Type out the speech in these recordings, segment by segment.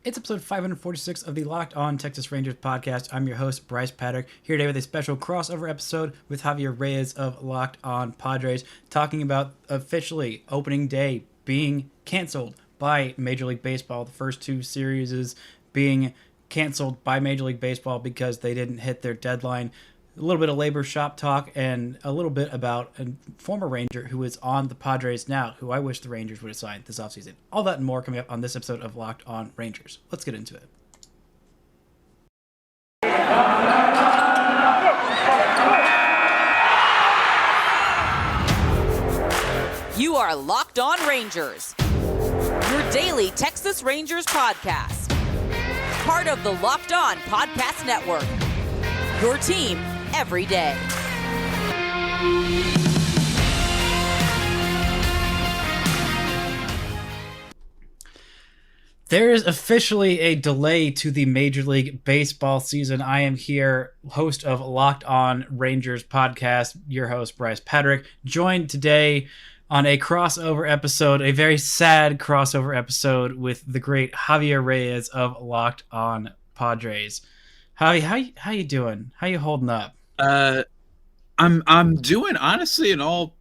It's episode 546 of the Locked On Texas Rangers podcast. I'm your host, Brice Paterik, here today with a special crossover episode with Javier Reyes of Locked On Padres, talking about officially opening day being canceled by Major League Baseball. The first two series being canceled by Major League Baseball because they didn't hit their deadline. A little bit of labor shop talk and a little bit about a former Ranger who is on the Padres now, who I wish the Rangers would have signed this offseason. All that and more coming up on this episode of Locked On Rangers. Let's get into it. You are Locked On Rangers, your daily Texas Rangers podcast. Part of the Locked On Podcast Network, your team every day. There is officially a delay to the Major League Baseball season. I am here, host of Locked On Rangers podcast, your host, Brice Paterik, joined today on a crossover episode, a very sad crossover episode with the great Javier Reyes of Locked On Padres. Javi, how you doing? How you holding up? I'm doing, honestly, in all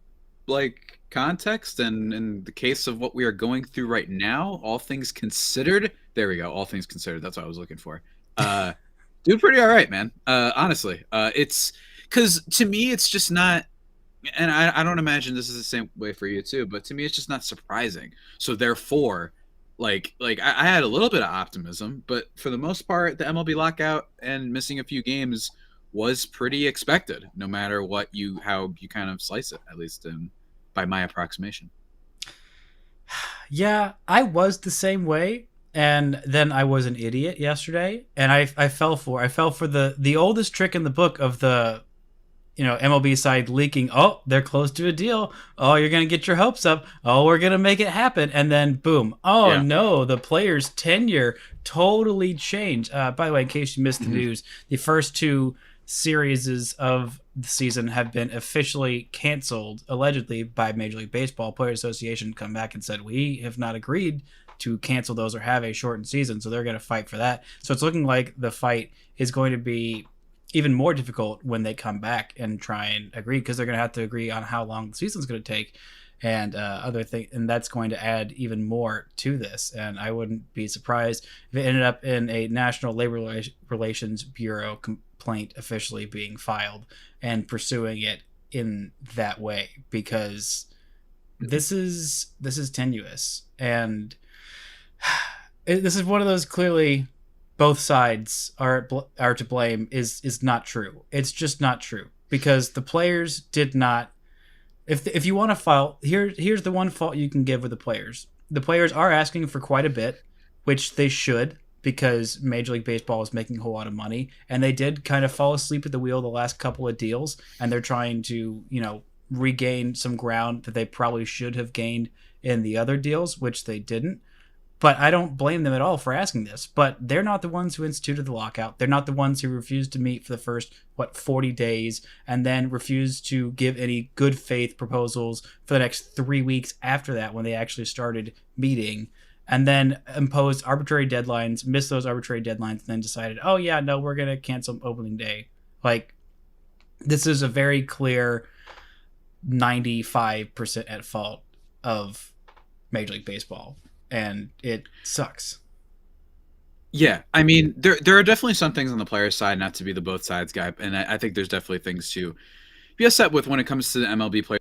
like context and in the case of what we are going through right now, all things considered. There we go. All things considered. That's what I was looking for. Doing pretty all right, man. Honestly, it's because to me, it's just not. And I don't imagine this is the same way for you too, but to me, it's just not surprising. So therefore, like I had a little bit of optimism, but for the most part, the MLB lockout and missing a few games was pretty expected, no matter how you kind of slice it, at least by my approximation. Yeah, I was the same way, and then I was an idiot yesterday, and I fell for the oldest trick in the book of the MLB side leaking. Oh, they're close to a deal. Oh, you're gonna get your hopes up. Oh, we're gonna make it happen, and then boom. Oh yeah. No, the player's tenure totally changed. By the way, in case you missed the news, the first two series of the season have been officially canceled, allegedly, by Major League Baseball. Players Association come back and said, we have not agreed to cancel those or have a shortened season, so they're going to fight for that. So it's looking like the fight is going to be even more difficult when they come back and try and agree, because they're going to have to agree on how long the season's going to take and other things, and that's going to add even more to this. And I wouldn't be surprised if it ended up in a National Labor Relations Bureau complaint officially being filed and pursuing it in that way, because this is tenuous, and this is one of those clearly both sides are to blame is not true. It's just not true, because the players did not. If you want to file, here's the one fault you can give with the players. The players are asking for quite a bit, which they should, because Major League Baseball is making a whole lot of money, and they did kind of fall asleep at the wheel the last couple of deals, and they're trying to, regain some ground that they probably should have gained in the other deals, which they didn't. But I don't blame them at all for asking this. But they're not the ones who instituted the lockout. They're not the ones who refused to meet for the first, 40 days, and then refused to give any good faith proposals for the next 3 weeks after that, when they actually started meeting, and then imposed arbitrary deadlines, missed those arbitrary deadlines, and then decided, oh yeah, no, we're going to cancel opening day. Like, this is a very clear 95% at fault of Major League Baseball. And it sucks. Yeah, I mean, there are definitely some things on the player side, not to be the both sides guy, and I think there's definitely things to be upset with when it comes to the MLB player.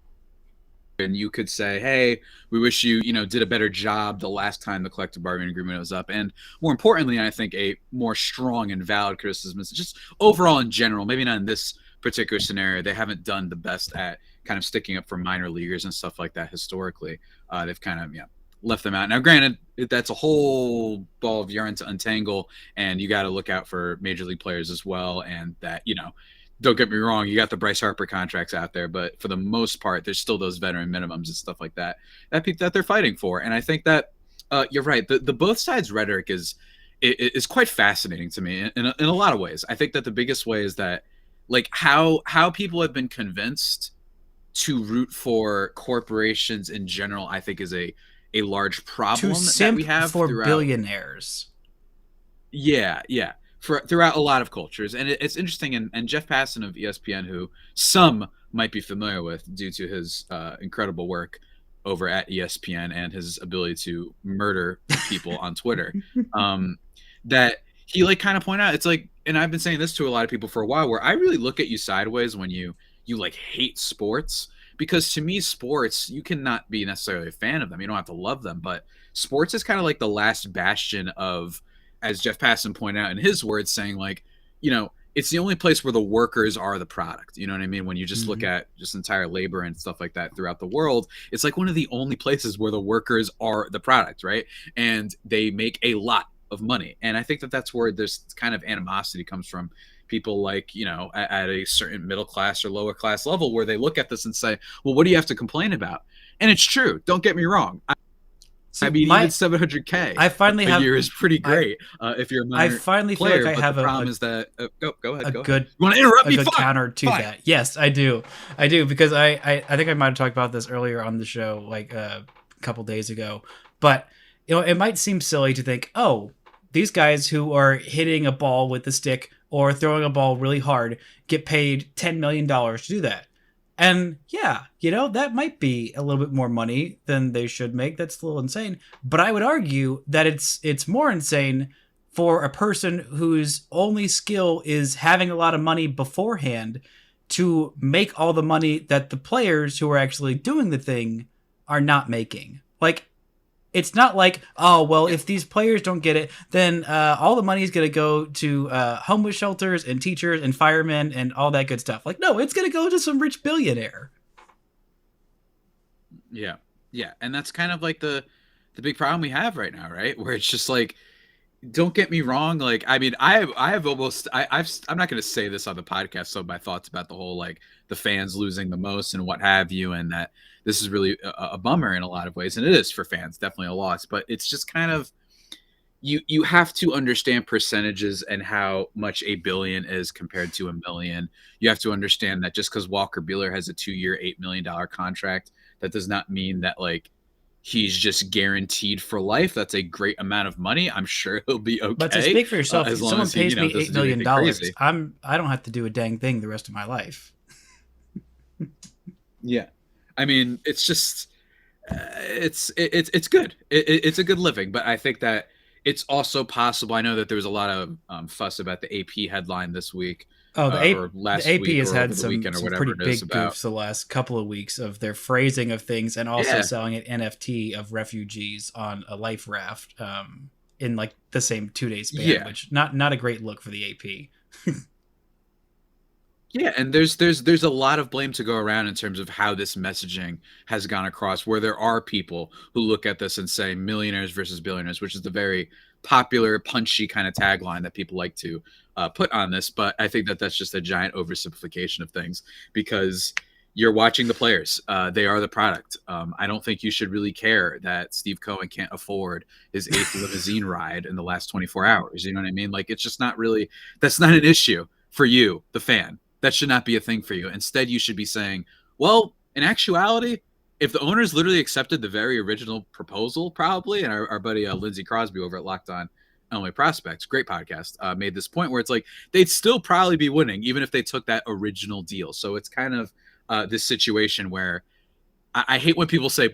And you could say, hey, we wish you did a better job the last time the collective bargaining agreement was up. And more importantly, I think a more strong and valid criticism is just overall in general, maybe not in this particular scenario, they haven't done the best at kind of sticking up for minor leaguers and stuff like that historically. They've kind of, left them out. Now, granted, that's a whole ball of yarn to untangle, and you got to look out for major league players as well. And that, don't get me wrong, you got the Bryce Harper contracts out there, but for the most part, there's still those veteran minimums and stuff like that that they're fighting for. And I think that you're right. The both sides rhetoric is quite fascinating to me in a lot of ways. I think that the biggest way is that, like, how people have been convinced to root for corporations in general, I think is a large problem to that we have for throughout. billionaires. Yeah. For throughout a lot of cultures, and it's interesting. And Jeff Passan of ESPN, who some might be familiar with due to his incredible work over at ESPN and his ability to murder people on Twitter, that he like kind of point out, it's like, and I've been saying this to a lot of people for a while, where I really look at you sideways when you like hate sports, because to me sports, you cannot be necessarily a fan of them, you don't have to love them, but sports is kind of like the last bastion of, as Jeff Passan pointed out in his words, saying like, it's the only place where the workers are the product. You know what I mean? When you just look at just entire labor and stuff like that throughout the world, it's like one of the only places where the workers are the product, right? And they make a lot of money. And I think that that's where this kind of animosity comes from. People like, at a certain middle class or lower class level, where they look at this and say, well, what do you have to complain about? And it's true. Don't get me wrong. See, even $700K I finally a have, year is pretty great if you're a minor I finally player, feel like I have the problem is that go ahead. Good, you want to interrupt me? Good Fine. counter to Fine. that. Yes, I do because I think I might have talked about this earlier on the show, like a couple days ago. But it might seem silly to think, oh, these guys who are hitting a ball with the stick or throwing a ball really hard get paid $10 million to do that. And yeah, that might be a little bit more money than they should make. That's a little insane. But I would argue that it's more insane for a person whose only skill is having a lot of money beforehand to make all the money that the players who are actually doing the thing are not making. Like, it's not like, oh, well, if these players don't get it, then all the money is going to go to homeless shelters and teachers and firemen and all that good stuff. Like, no, it's going to go to some rich billionaire. Yeah. And that's kind of like the big problem we have right now, right? Where it's just like, don't get me wrong. Like, I mean, I'm not going to say this on the podcast. So my thoughts about the whole, like the fans losing the most and what have you, and that this is really a bummer in a lot of ways. And it is for fans, definitely a loss, but it's just kind of, you have to understand percentages and how much a billion is compared to a million. You have to understand that just because Walker Buehler has a 2-year, $8 million contract, that does not mean that like he's just guaranteed for life. That's a great amount of money. I'm sure he'll be okay. But to speak for yourself, if someone pays me $8 million, I don't have to do a dang thing the rest of my life. Yeah. I mean, it's just, it's good. It's a good living, but I think that it's also possible. I know that there was a lot of fuss about the AP headline this week. Oh, or last the AP week has or had over the some weekend or whatever pretty big goofs the last couple of weeks of their phrasing of things, and also selling an NFT of refugees on a life raft in like the same 2-day span, which not a great look for the AP. Yeah, and there's a lot of blame to go around in terms of how this messaging has gone across, where there are people who look at this and say millionaires versus billionaires, which is the very popular, punchy kind of tagline that people like to put on this. But I think that that's just a giant oversimplification of things, because you're watching the players. They are the product. I don't think you should really care that Steve Cohen can't afford his 8th limousine ride in the last 24 hours. You know what I mean? Like, it's just not really, that's not an issue for you, the fan. That should not be a thing for you. Instead, you should be saying, well, in actuality, if the owners literally accepted the very original proposal, probably, and our buddy Lindsey Crosby over at Locked On MLB Prospects, great podcast, made this point where it's like they'd still probably be winning even if they took that original deal. So it's kind of this situation where I hate when people say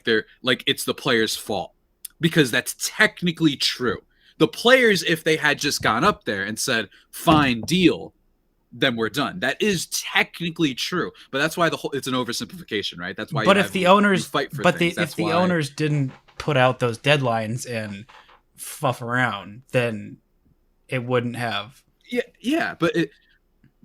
they're like it's the players' fault, because that's technically true. The players, if they had just gone up there and said, fine deal, then we're done. That is technically true, but that's why it's an oversimplification, right? That's why. But if the owners fight for but things, if the owners didn't put out those deadlines and fluff around, then it wouldn't have. Yeah, but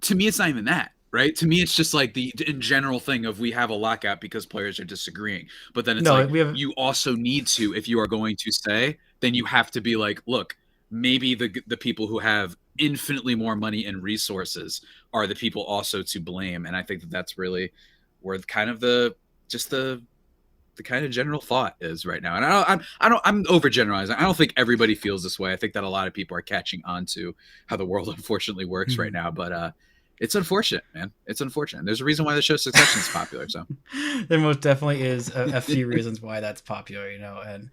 to me, it's not even that, right? To me, it's just like the in general thing of we have a lockout because players are disagreeing, but then it's you also need to, if you are going to say, then you have to be like, look, maybe the people who have infinitely more money and resources are the people also to blame. And I think that that's really where kind of the kind of general thought is right now. And I'm overgeneralizing. I don't think everybody feels this way. I think that a lot of people are catching on to how the world unfortunately works right now. But it's unfortunate, man. It's unfortunate. There's a reason why the show Succession is popular. So there most definitely is a few reasons why that's popular, and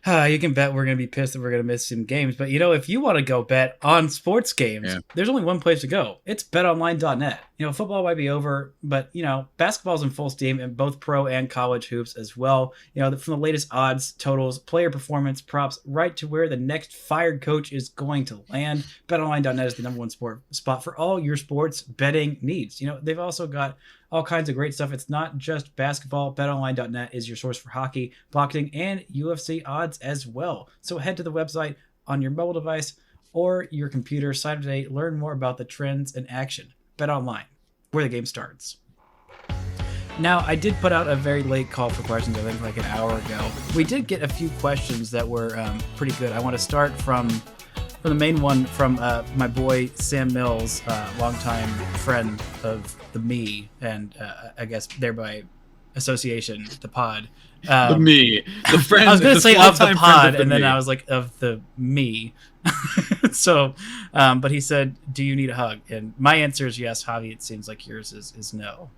You can bet we're going to be pissed that we're going to miss some games. But, if you want to go bet on sports games, there's only one place to go. It's betonline.net. Football might be over, but, basketball's in full steam in both pro and college hoops as well. From the latest odds, totals, player performance, props, right to where the next fired coach is going to land. Betonline.net is the number one spot for all your sports betting needs. They've also got all kinds of great stuff. It's not just basketball. BetOnline.net is your source for hockey, boxing, and UFC odds as well. So head to the website on your mobile device or your computer. Sign up today. Learn more about the trends in action. BetOnline, where the game starts. Now, I did put out a very late call for questions, I think like an hour ago. We did get a few questions that were pretty good. I want to start from the main one from my boy Sam Mills, longtime friend of the me, and I guess thereby association, the pod. The me, the friend. I was going to say of the pod, and then I was like, of the me. So, but he said, do you need a hug? And my answer is yes. Javi, it seems like yours is no.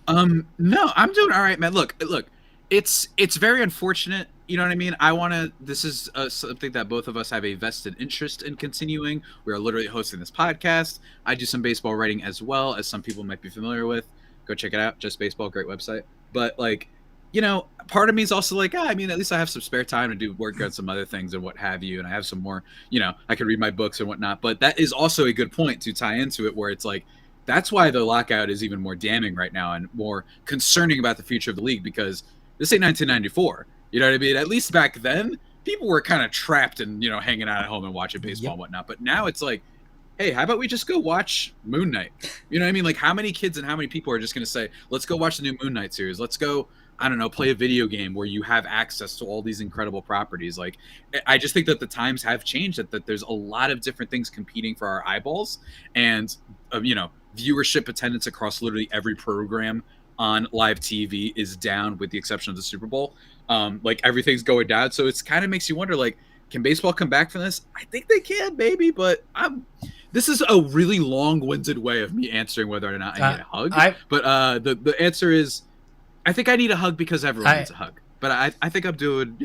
No, I'm doing all right, man. Look, it's very unfortunate. You know what I mean? This is something that both of us have a vested interest in continuing. We are literally hosting this podcast. I do some baseball writing as well, as some people might be familiar with. Go check it out. Just Baseball, great website. But part of me is also like, at least I have some spare time to do work on some other things and what have you. And I have some more, I can read my books and whatnot. But that is also a good point to tie into it, where it's like, that's why the lockout is even more damning right now and more concerning about the future of the league, because this ain't 1994. You know what I mean? At least back then, people were kind of trapped and, hanging out at home and watching baseball and whatnot. But now it's like, hey, how about we just go watch Moon Knight? You know what I mean? Like, how many kids and how many people are just going to say, let's go watch the new Moon Knight series. Let's go, I don't know, play a video game where you have access to all these incredible properties. Like, I just think that the times have changed, that there's a lot of different things competing for our eyeballs. And, viewership attendance across literally every program on live TV is down, with the exception of the Super Bowl. Like, everything's going down. So it's kind of makes you wonder, like, can baseball come back from this? I think they can, maybe, but this is a really long-winded way of me answering whether or not I need a hug. But the answer is, I think I need a hug because everyone needs a hug. But I think I'm doing,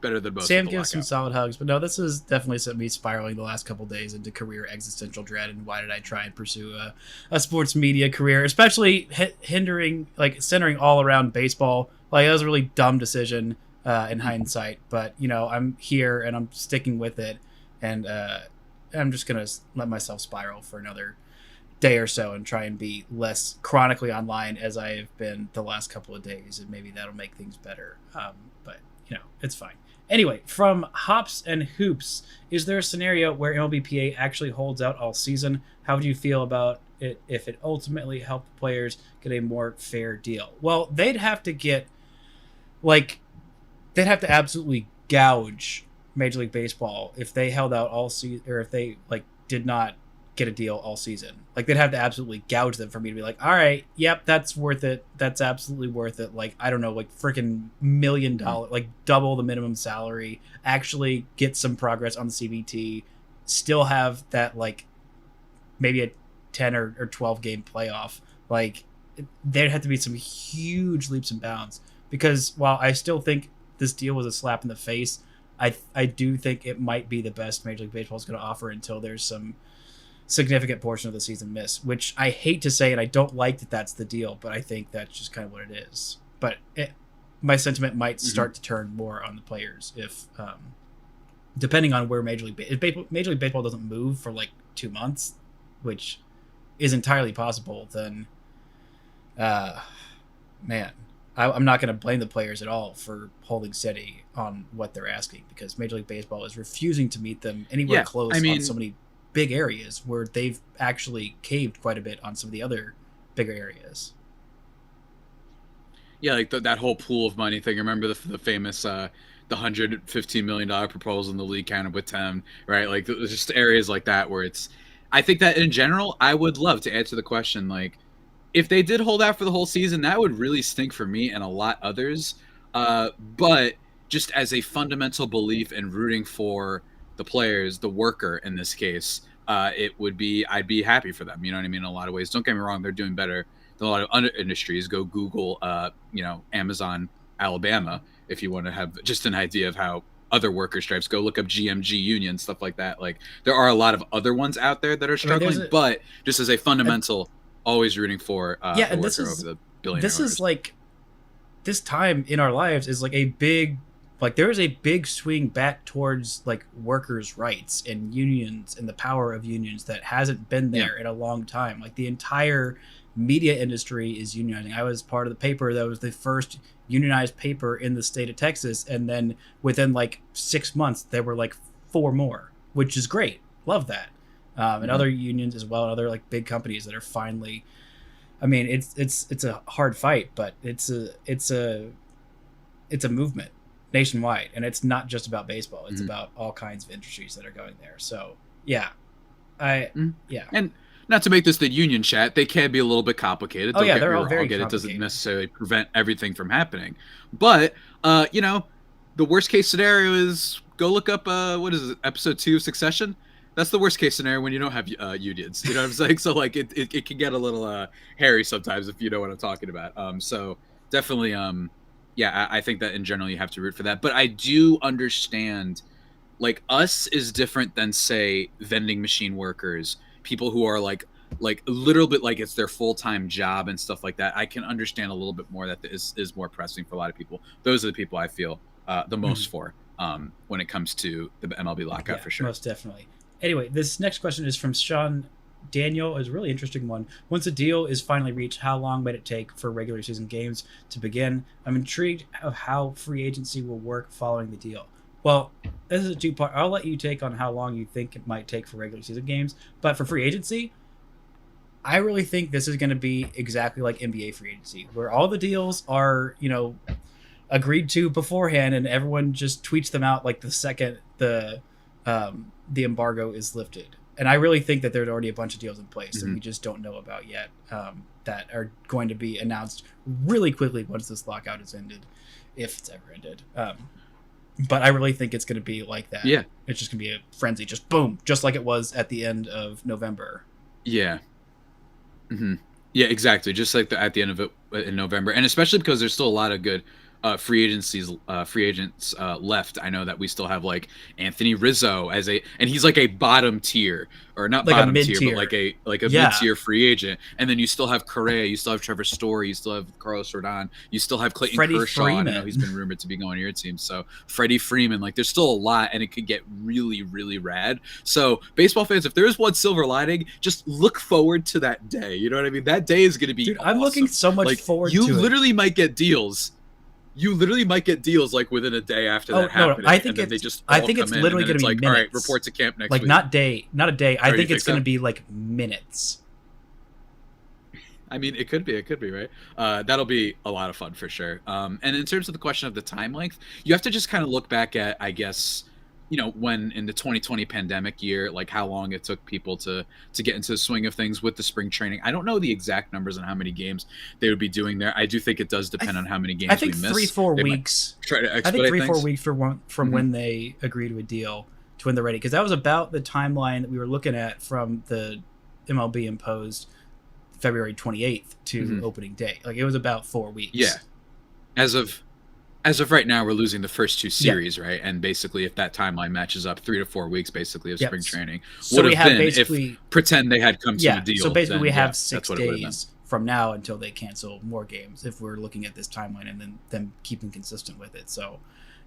better than most. Sam gives some solid hugs, but no, this is definitely sent me spiraling the last couple of days into career existential dread. And why did I try and pursue a sports media career, especially centering all around baseball? Like, that was a really dumb decision in hindsight, but I'm here and I'm sticking with it, and I'm just gonna let myself spiral for another day or so and try and be less chronically online as I have been the last couple of days, and maybe that'll make things better. But it's fine. Anyway, from Hops and Hoops, is there a scenario where MLBPA actually holds out all season? How would you feel about it if it ultimately helped the players get a more fair deal? Well, they'd have to absolutely gouge Major League Baseball if they held out all season, or if they did not get a deal all season. Like, they'd have to absolutely gouge them for me to be like, all right, yep, that's worth it. That's absolutely worth it. Like, I don't know, freaking $1 million, double the minimum salary, actually get some progress on the CBT, still have that, maybe a 10 or 12 game playoff. There'd have to be some huge leaps and bounds, because while I still think this deal was a slap in the face, I do think it might be the best Major League Baseball is going to offer until there's some significant portion of the season miss, which I hate to say, and I don't like that that's the deal, but I think that's just kind of what it is. But my sentiment might start to turn more on the players if, depending on where Major League Baseball doesn't move for 2 months, which is entirely possible, then, man, I'm not going to blame the players at all for holding steady on what they're asking, because Major League Baseball is refusing to meet them anywhere close on so many big areas where they've actually caved quite a bit on some of the other bigger areas. Yeah, that whole pool of money thing. Remember the famous the $115 million proposal in the league counted with 10, right? There's just areas like that where I think that in general, I would love to answer the question, if they did hold out for the whole season, that would really stink for me and a lot others. But just as a fundamental belief in rooting for the players, the worker in this case, I'd be happy for them. You know what I mean? In a lot of ways. Don't get me wrong, they're doing better than a lot of other industries. Go Google, Amazon, Alabama, if you want to have just an idea of how other worker stripes go. Look up GMG union, stuff like that. Like there are a lot of other ones out there that are struggling, but just as a fundamental, always rooting for the and worker over the billionaire. This is like this time in our lives is like a big, like there is a big swing back towards like workers' rights and unions and the power of unions that hasn't been there in a long time. Like the entire media industry is unionizing. I was part of the paper that was the first unionized paper in the state of Texas, and then within like 6 months there were like 4 more, which is great. Love that. And other unions as well, and other like big companies that are finally, I mean, it's a hard fight, but it's a movement nationwide, and it's not just about baseball. It's about all kinds of industries that are going there. So yeah, and not to make this the union chat, they can be a little bit complicated. Oh yeah, they're all very complicated. It complicated. doesn't necessarily prevent everything from happening, but you know, the worst case scenario is go look up what is it, episode 2 of Succession. That's the worst case scenario when you don't have unions. You know what I'm saying? So like it can get a little hairy sometimes, if you know what I'm talking about. So definitely yeah, I think that in general you have to root for that. But I do understand, like, us is different than, say, vending machine workers, people who are like a little bit like it's their full-time job and stuff like that. I can understand a little bit more that is more pressing for a lot of people. Those are the people I feel the most for when it comes to the MLB lockout, for sure. Most definitely. Anyway, this next question is from Sean Daniel. Is a really interesting one. Once a deal is finally reached, how long might it take for regular season games to begin? I'm intrigued of how free agency will work following the deal. Well, this is a 2-part. I'll let you take on how long you think it might take for regular season games. But for free agency, I really think this is going to be exactly like NBA free agency, where all the deals are, you know, agreed to beforehand, and everyone just tweets them out like the second the embargo is lifted. And I really think that there's already a bunch of deals in place that we just don't know about yet, that are going to be announced really quickly once this lockout is ended, if it's ever ended. But I really think it's going to be like that. Yeah. It's just going to be a frenzy, just boom, just like it was at the end of November. Yeah. Yeah, exactly. Just like at the end of it in November. And especially because there's still a lot of good free agents left. I know that we still have like Anthony Rizzo and he's like a bottom tier, or not like bottom tier, but like a mid-tier free agent. And then you still have Correa, you still have Trevor Story, you still have Carlos Rodon, you still have Clayton Kershaw. I know he's been rumored to be going to your team. So Freddie Freeman, like there's still a lot, and it could get really, really rad. So baseball fans, if there is one silver lining, just look forward to that day. You know what I mean? That day is going to be awesome. I'm looking so much forward to it. You literally might get deals. Like within a day after that happening. I think it's literally going to be like, minutes. All right, report to camp next week. Like not a day. I think it's going to be like minutes. I mean, it could be, right? That'll be a lot of fun for sure. And in terms of the question of the time length, you have to just kind of look back at, I guess, you know, when in the 2020 pandemic year, like how long it took people to get into the swing of things with the spring training. I don't know the exact numbers on how many games they would be doing there. I do think it does depend on how many games we miss. I think 3-4 weeks. Try to expedite things. 3-4 weeks from when they agree to a deal to when they're ready. Because that was about the timeline that we were looking at from the MLB imposed February 28th to opening day. Like it was about 4 weeks. Yeah. As of right now, we're losing the first 2 series, right? And basically, if that timeline matches up, 3 to 4 weeks, basically, of spring training so would have been if pretend they had come to a deal. So basically, we have 6 days from now until they cancel more games, if we're looking at this timeline and then them keeping consistent with it. So,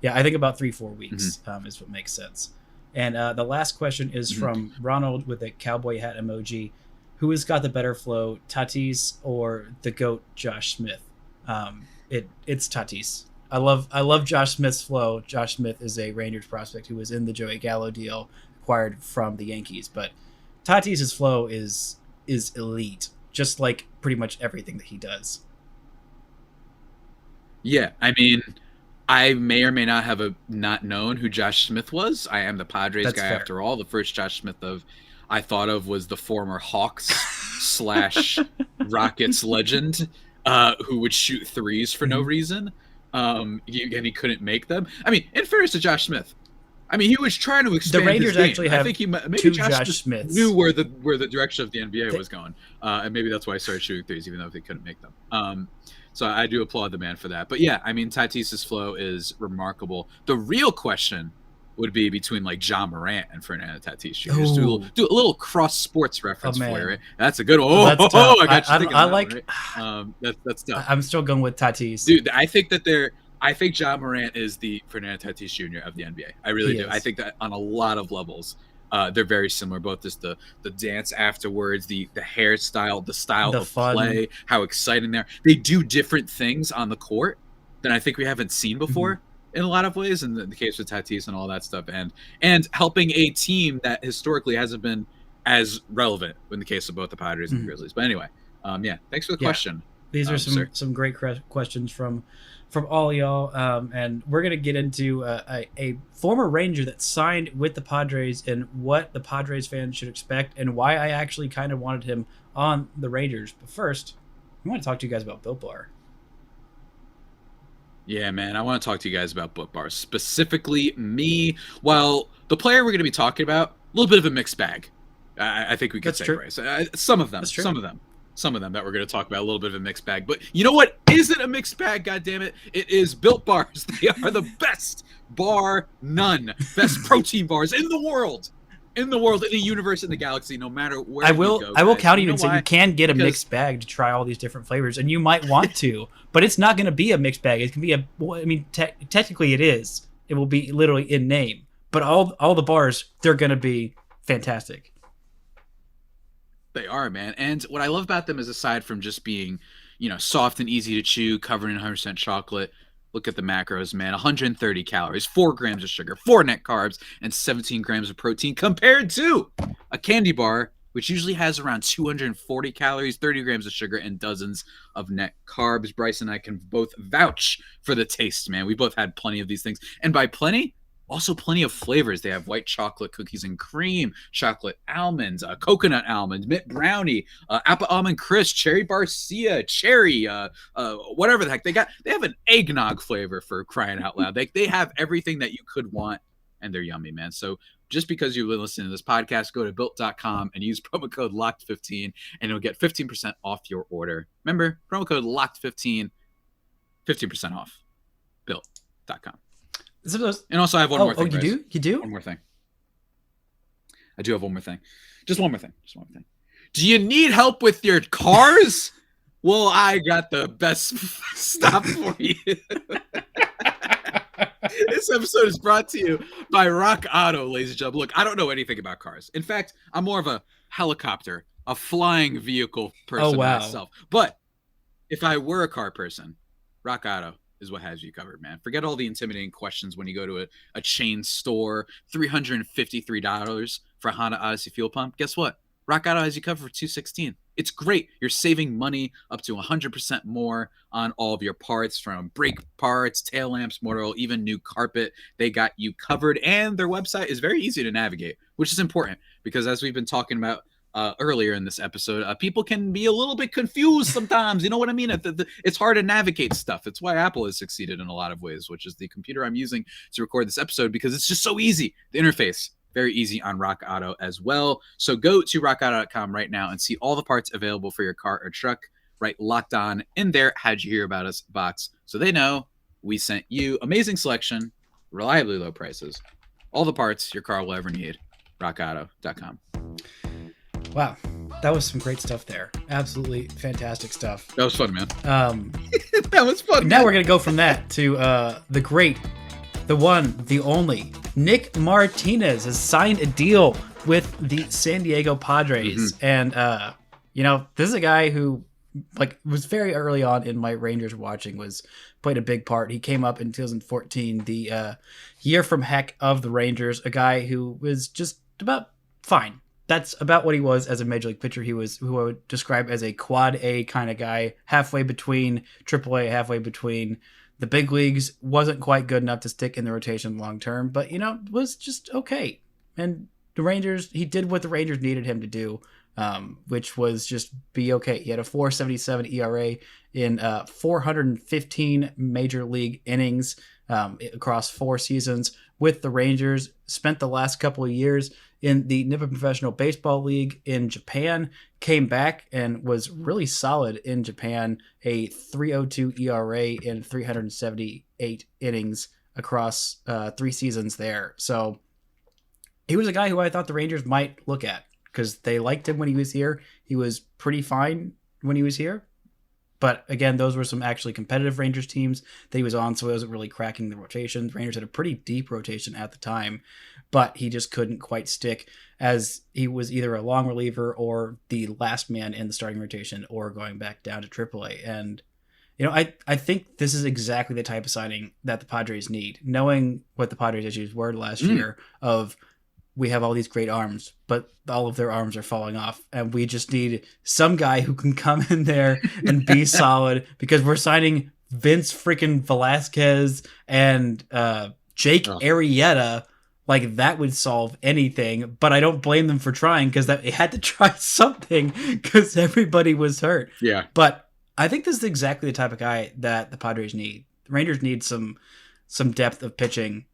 yeah, I think about 3-4 weeks is what makes sense. And the last question is from Ronald with a cowboy hat emoji. Who has got the better flow, Tatis or the GOAT Josh Smith? It's Tatis. I love Josh Smith's flow. Josh Smith is a Rangers prospect who was in the Joey Gallo deal acquired from the Yankees. But Tatis' flow is elite, just like pretty much everything that he does. Yeah, I mean, I may or may not have not known who Josh Smith was. I am the Padres guy after all. The first Josh Smith I thought of was the former Hawks / Rockets legend who would shoot threes for no reason. And he couldn't make them. I mean, in fairness to Josh Smith, I mean, he was trying to expand the Rangers his game. Actually have I think maybe two Josh Smiths. knew where the direction of the NBA was going, and maybe that's why he started shooting threes, even though they couldn't make them. So I do applaud the man for that. But yeah, I mean, Tatis's flow is remarkable. The real question would be between like John Morant and Fernando Tatis Jr. Just do a little cross sports reference for you, right? That's a good one. I got you thinking. I like. That's tough. I'm still going with Tatis, dude. I think John Morant is the Fernando Tatis Jr. of the NBA. I really do. I think that on a lot of levels, they're very similar. Both just the dance afterwards, the hairstyle, the style of fun. Play, how exciting they are. They do different things on the court than I think we haven't seen before. Mm-hmm. In a lot of ways, in the case with Tatis and all that stuff, and helping a team that historically hasn't been as relevant in the case of both the Padres and the Grizzlies. But anyway, thanks for the question. These are some great questions from all y'all, and we're gonna get into a former Ranger that signed with the Padres and what the Padres fans should expect and why I actually kind of wanted him on the Rangers. But first, I want to talk to you guys about Built Bar. Yeah, man, I want to talk to you guys about Built Bars, specifically me. Well, the player we're going to be talking about, a little bit of a mixed bag. I think we could say, Bryce. Some of them that we're going to talk about, a little bit of a mixed bag. But you know what isn't a mixed bag, goddammit? It is Built Bars. They are the best, bar none, best protein bars in the world. In the universe, in the galaxy, no matter where you go. I will counter you and say you can get a mixed bag to try all these different flavors, and you might want to, but it's not going to be a mixed bag. It can be technically it is. It will be literally in name, but all the bars, they're going to be fantastic. They are, man. And what I love about them is, aside from just being, soft and easy to chew, covered in 100% chocolate. Look at the macros, man. 130 calories, 4 grams of sugar, 4 net carbs, and 17 grams of protein, compared to a candy bar, which usually has around 240 calories, 30 grams of sugar, and dozens of net carbs. Bryce and I can both vouch for the taste, man. We both had plenty of these things. And by plenty, also plenty of flavors. They have white chocolate cookies and cream, chocolate almonds, coconut almond, mint brownie, apple almond crisp, cherry barcia, cherry, whatever the heck they got. They have an eggnog flavor, for crying out loud. They have everything that you could want, and they're yummy, man. So just because you've been listening to this podcast, go to built.com and use promo code LOCKED15, and you'll get 15% off your order. Remember, promo code LOCKED15, 15% off. Built.com. And also, I have one more thing. Oh, you do? One more thing. I do have one more thing. Just one more thing. Do you need help with your cars? Well, I got the best stop for you. This episode is brought to you by Rock Auto, ladies and gentlemen. Look, I don't know anything about cars. In fact, I'm more of a helicopter, a flying vehicle person myself. But if I were a car person, Rock Auto is what has you covered, man. Forget all the intimidating questions when you go to a chain store. $353 for a Honda Odyssey fuel pump. Guess what? Rock Auto has you covered for $216. It's great. You're saving money up to 100% more on all of your parts, from brake parts, tail lamps, motor oil, even new carpet. They got you covered, and their website is very easy to navigate, which is important because, as we've been talking about earlier in this episode, people can be a little bit confused sometimes. You know what I mean? It's hard to navigate stuff. It's why Apple has succeeded in a lot of ways, which is the computer I'm using to record this episode, because it's just so easy. The interface, very easy on Rock Auto as well. So go to rockauto.com right now and see all the parts available for your car or truck. Right, Locked On in there How'd You Hear About Us box, so they know we sent you. Amazing selection, reliably low prices, all the parts your car will ever need. rockauto.com. Wow, that was some great stuff there. Absolutely fantastic stuff. That was fun, man. That was fun. Now we're going to go from that to the great, the one, the only. Nick Martinez has signed a deal with the San Diego Padres. Mm-hmm. And, this is a guy who was very early on in my Rangers watching, played a big part. He came up in 2014, the year from heck of the Rangers, a guy who was just about fine. That's about what he was as a major league pitcher. He was who I would describe as a quad A kind of guy, halfway between AAA, halfway between the big leagues. Wasn't quite good enough to stick in the rotation long term, but was just okay. And the Rangers, he did what the Rangers needed him to do, which was just be okay. He had a 4.77 ERA in 415 major league innings across 4 seasons, with the Rangers, spent the last couple of years in the Nippon Professional Baseball League in Japan, came back and was really solid in Japan, a 3.02 ERA in 378 innings across 3 seasons there. So he was a guy who I thought the Rangers might look at because they liked him when he was here. He was pretty fine when he was here. But again, those were some actually competitive Rangers teams that he was on, so he wasn't really cracking the rotation. The Rangers had a pretty deep rotation at the time, but he just couldn't quite stick as he was either a long reliever or the last man in the starting rotation or going back down to AAA. And, you know, I think this is exactly the type of signing that the Padres need, knowing what the Padres' issues were last year of we have all these great arms, but all of their arms are falling off. And we just need some guy who can come in there and be solid because we're signing Vince freaking Velasquez and Jake Arrieta. Like that would solve anything, but I don't blame them for trying because they had to try something because everybody was hurt. Yeah. But I think this is exactly the type of guy that the Padres need. The Rangers need some depth of pitching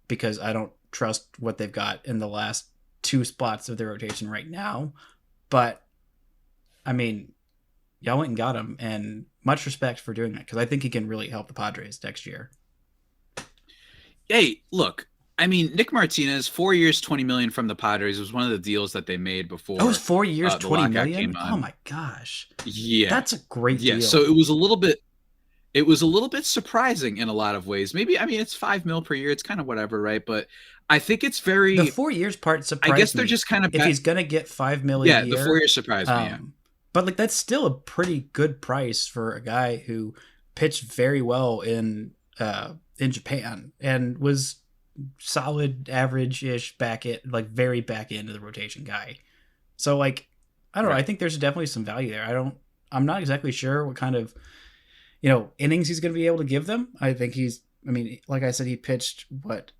because I don't trust what they've got in the last 2 spots of their rotation right now. But I mean, y'all went and got him, and much respect for doing that because I think he can really help the Padres next year. Hey, look, I mean, Nick Martinez, 4 years, $20 million from the Padres was one of the deals that they made before. It was 4 years, $20 million. Oh my gosh! Yeah, that's a great deal. Yeah, so it was a little bit surprising in a lot of ways. Maybe, I mean, it's $5 million per year. It's kind of whatever, right? But I think it's very the 4 years part surprised me. I guess they're just kind of if he's gonna get $5 million. Yeah, the 4 years surprised me. Yeah. But like that's still a pretty good price for a guy who pitched very well in Japan and was solid average-ish very back end of the rotation guy. So like I don't know, I think there's definitely some value there. I'm not exactly sure what kind of innings he's going to be able to give them. I think like I said, he pitched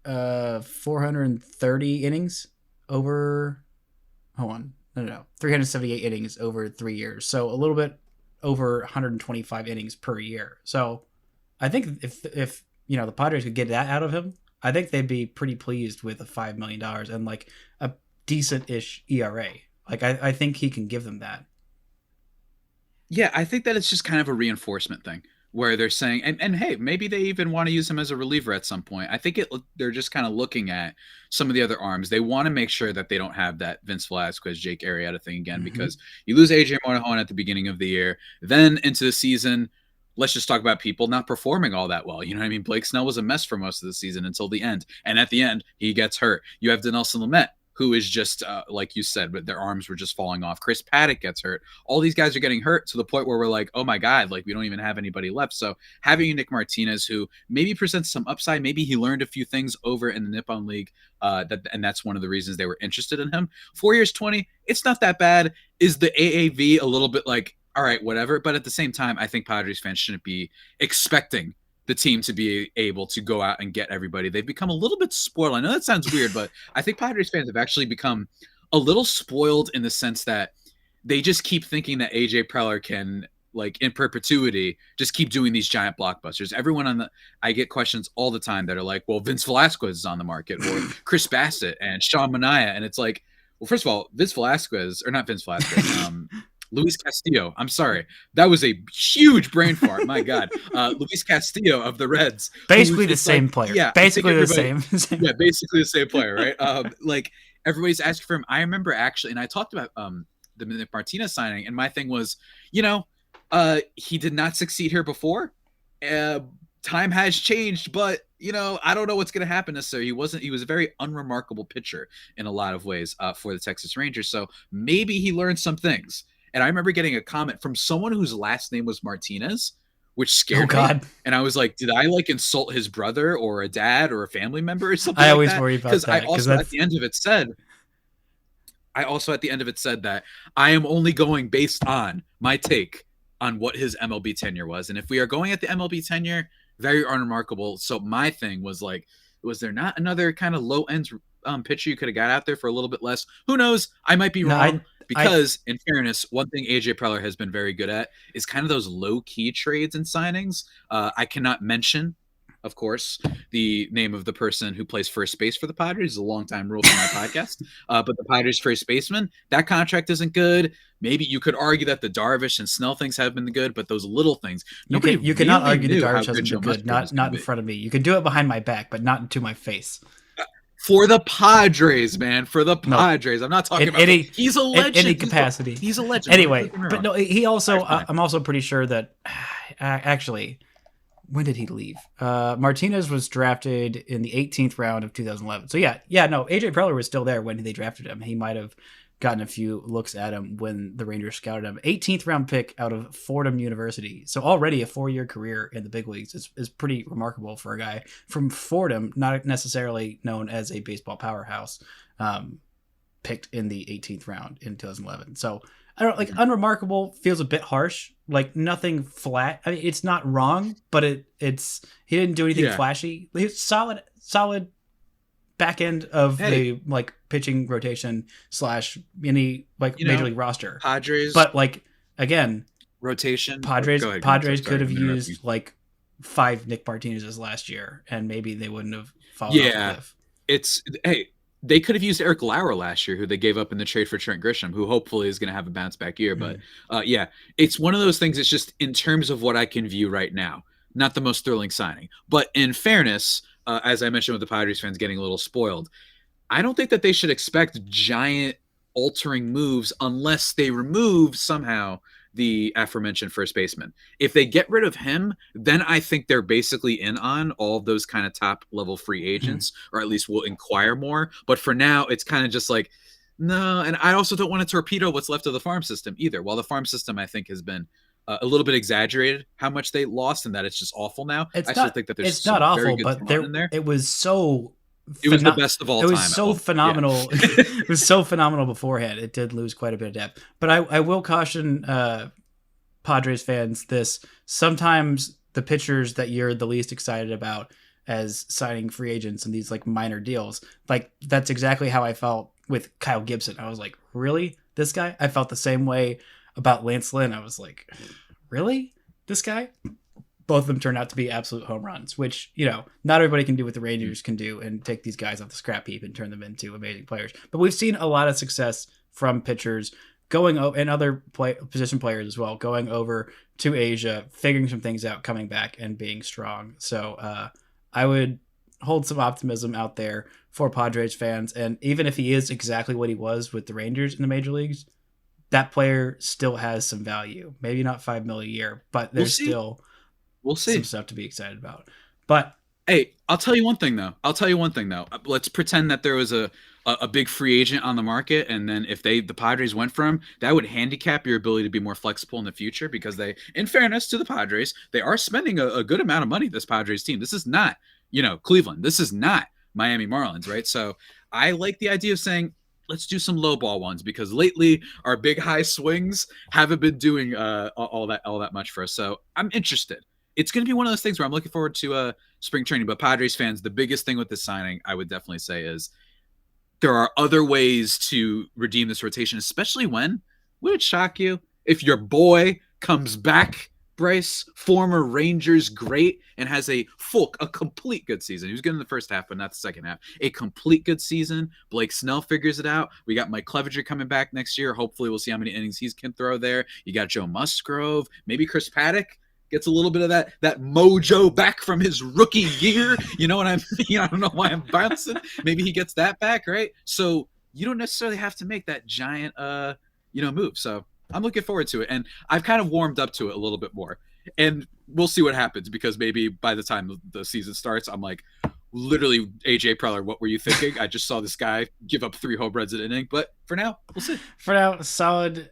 430 innings over 378 innings over 3 years. So a little bit over 125 innings per year. So I think if the Padres could get that out of him, I think they'd be pretty pleased with a $5 million and like a decent-ish ERA. Like I think he can give them that. Yeah, I think that it's just kind of a reinforcement thing where they're saying, and hey, maybe they even want to use him as a reliever at some point. I think they're just kind of looking at some of the other arms. They want to make sure that they don't have that Vince Velasquez, Jake Arrieta thing again, because you lose AJ Monahan at the beginning of the year, then into the season. Let's just talk about people not performing all that well. You know what I mean? Blake Snell was a mess for most of the season until the end. And at the end, he gets hurt. You have Dinelson Lamet, who is just, like you said, but their arms were just falling off. Brice Paterik gets hurt. All these guys are getting hurt to the point where we're like, oh my God, like we don't even have anybody left. So having Nick Martinez, who maybe presents some upside, maybe he learned a few things over in the Nippon League, and that's one of the reasons they were interested in him. 4 years, 20, it's not that bad. Is the AAV a little bit like, all right, whatever. But at the same time, I think Padres fans shouldn't be expecting the team to be able to go out and get everybody. They've become a little bit spoiled. I know that sounds weird, but I think Padres fans have actually become a little spoiled in the sense that they just keep thinking that AJ Preller can, like in perpetuity, just keep doing these giant blockbusters. Everyone I get questions all the time that are like, well, Vince Velasquez is on the market, or Chris Bassett and Sean Manaea. And it's like, well, first of all, Vince Velasquez, or not Vince Velasquez, Luis Castillo. I'm sorry. That was a huge brain fart. My God. Luis Castillo of the Reds. Basically the same player. Yeah. Basically the same. Yeah, basically the same player, right? Like everybody's asking for him. I remember actually, and I talked about the Nick Martinez signing, and my thing was, he did not succeed here before. Time has changed, but I don't know what's going to happen necessarily. He was a very unremarkable pitcher in a lot of ways for the Texas Rangers. So maybe he learned some things. And I remember getting a comment from someone whose last name was Martinez, which scared me. And I was like, did I like insult his brother or a dad or a family member or something? I always worry about that. Because I also at the end of it said that I am only going based on my take on what his MLB tenure was. And if we are going at the MLB tenure, very unremarkable. So my thing was like, was there not another kind of low end pitcher you could have got out there for a little bit less? Who knows? I might be wrong. Because, in fairness, one thing AJ Preller has been very good at is kind of those low-key trades and signings. I cannot mention of course, the name of the person who plays first base for the Padres, is a longtime rule for my podcast. But the Padres first baseman, that contract isn't good. Maybe you could argue that the Darvish and Snell things have been good, but those little things, you cannot argue the Darvish hasn't been good. Not in front of me. You can do it behind my back, but not into my face. For the Padres, man. For the Padres. No. I'm not talking about he's a legend. In any capacity. He's a legend. Anyway, but no, he also, I'm also pretty sure that, actually, when did he leave? Martinez was drafted in the 18th round of 2011. So yeah, no, AJ Preller was still there when they drafted him. He might have gotten a few looks at him when the Rangers scouted him. 18th round pick out of Fordham University. So already a 4-year career in the big leagues is pretty remarkable for a guy from Fordham, not necessarily known as a baseball powerhouse, picked in the 18th round in 2011. So I don't like unremarkable feels a bit harsh, like nothing flat. I mean, it's not wrong, but it's he didn't do anything flashy. He's solid back end of the like pitching rotation / any like major league roster. Padres, but like again, rotation. Padres could have used like 5 Nick Martinez's last year, and maybe they wouldn't have fallen off the cliff. It's they could have used Eric Lauer last year, who they gave up in the trade for Trent Grisham, who hopefully is going to have a bounce back year. But it's one of those things. It's just in terms of what I can view right now, not the most thrilling signing. But in fairness, as I mentioned with the Padres fans getting a little spoiled, I don't think that they should expect giant altering moves unless they remove somehow the aforementioned first baseman. If they get rid of him, then I think they're basically in on all of those kind of top level free agents, or at least will inquire more. But for now, it's kind of just like, no. And I also don't want to torpedo what's left of the farm system either. While the farm system, I think, has been a little bit exaggerated how much they lost and that it's just awful now. I still think that there's some very good talent in there. It was so... It was the best of all time. It was so phenomenal. It was so phenomenal beforehand. It did lose quite a bit of depth. But I will caution Padres fans this. Sometimes the pitchers that you're the least excited about as signing free agents and these like minor deals, like that's exactly how I felt with Kyle Gibson. I was like, really? This guy? I felt the same way about Lance Lynn. I was like, really? This guy? Both of them turned out to be absolute home runs, which, you know, not everybody can do what the Rangers can do and take these guys off the scrap heap and turn them into amazing players. But we've seen a lot of success from pitchers going over, and other position players as well, going over to Asia, figuring some things out, coming back and being strong. So I would hold some optimism out there for Padres fans. And even if he is exactly what he was with the Rangers in the major leagues, that player still has some value. Maybe not $5 million a year, but there's still... We'll see. Some stuff to be excited about. But hey, I'll tell you one thing though. Let's pretend that there was a big free agent on the market, and then if the Padres went for him, that would handicap your ability to be more flexible in the future, because they, in fairness to the Padres, they are spending a good amount of money, this Padres team. This is not, Cleveland. This is not Miami Marlins, right? So I like the idea of saying, let's do some low ball ones, because lately our big high swings haven't been doing all that much for us. So I'm interested. It's going to be one of those things where I'm looking forward to spring training. But Padres fans, the biggest thing with this signing, I would definitely say, is there are other ways to redeem this rotation, especially when, would it shock you if your boy comes back, Brice, former Rangers great, and has a complete good season. He was good in the first half, but not the second half. A complete good season. Blake Snell figures it out. We got Mike Clevenger coming back next year. Hopefully we'll see how many innings he can throw there. You got Joe Musgrove, maybe Chris Paddock gets a little bit of that mojo back from his rookie year. You know what I mean? I don't know why I'm bouncing. Maybe he gets that back, right? So you don't necessarily have to make that giant, move. So I'm looking forward to it. And I've kind of warmed up to it a little bit more. And we'll see what happens, because maybe by the time the season starts, I'm like, literally, AJ Preller, what were you thinking? I just saw this guy give up 3 home runs an inning. But for now, we'll see. For now, solid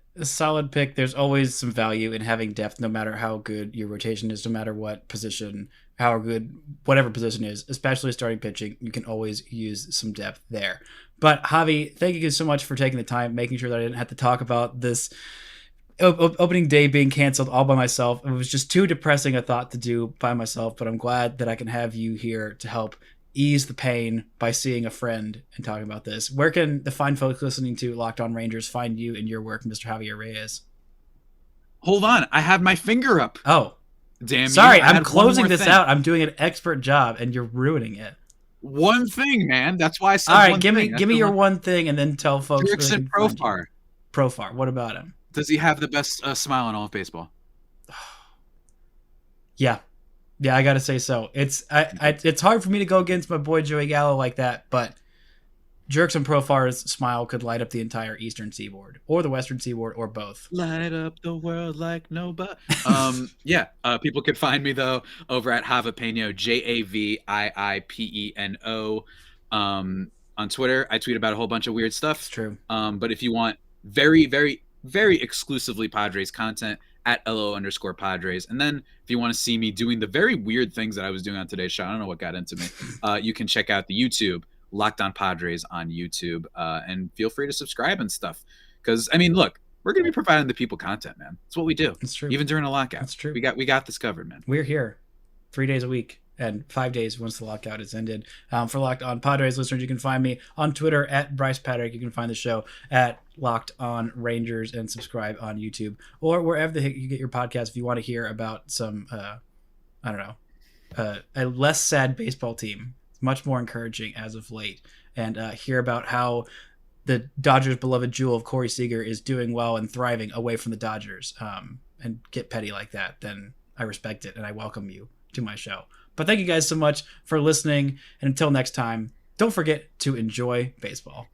pick. There's always some value in having depth, no matter how good your rotation is, no matter what position, how good whatever position is, especially starting pitching. You can always use some depth there. But Javi, thank you so much for taking the time, making sure that I didn't have to talk about this opening day being canceled all by myself. It was just too depressing a thought to do by myself, but I'm glad that I can have you here to help ease the pain by seeing a friend and talking about this. Where can the fine folks listening to Locked On Rangers find you and your work, Mr. Javier Reyes? Hold on. I have my finger up. Oh. Damn you. Sorry, I I'm had one closing more this thing. out. I'm doing an expert job, and you're ruining it. One thing, man. That's why I said All right, one give thing. me give me your one thing, and then tell folks where they Jurickson can find you. Profar. Profar. What about him? Does he have the best smile in all of baseball? Yeah, I gotta say so. It's it's hard for me to go against my boy Joey Gallo like that, but Jurickson Profar's smile could light up the entire Eastern Seaboard, or the Western Seaboard, or both. Light up the world like nobody. People can find me though over at Javipeno, JAVIIPENO. On Twitter, I tweet about a whole bunch of weird stuff. It's true. But if you want very, very, very exclusively Padres content, at LO_Padres. And then if you want to see me doing the very weird things that I was doing on today's show, I don't know what got into me. You can check out the YouTube, Locked On Padres on YouTube, and feel free to subscribe and stuff. Because I mean, look, we're gonna be providing the people content, man. It's what we do. It's true. Even during a lockout. That's true. We got this covered, man. We're here 3 days a week and 5 days once the lockout is ended. For Locked On Padres listeners, you can find me on Twitter at Brice Paterik. You can find the show at Locked On Rangers and subscribe on YouTube or wherever the heck you get your podcast if you want to hear about some, a less sad baseball team. It's much more encouraging as of late. And hear about how the Dodgers' beloved jewel of Corey Seager is doing well and thriving away from the Dodgers. And get petty like that, then I respect it and I welcome you to my show. But thank you guys so much for listening. And until next time, don't forget to enjoy baseball.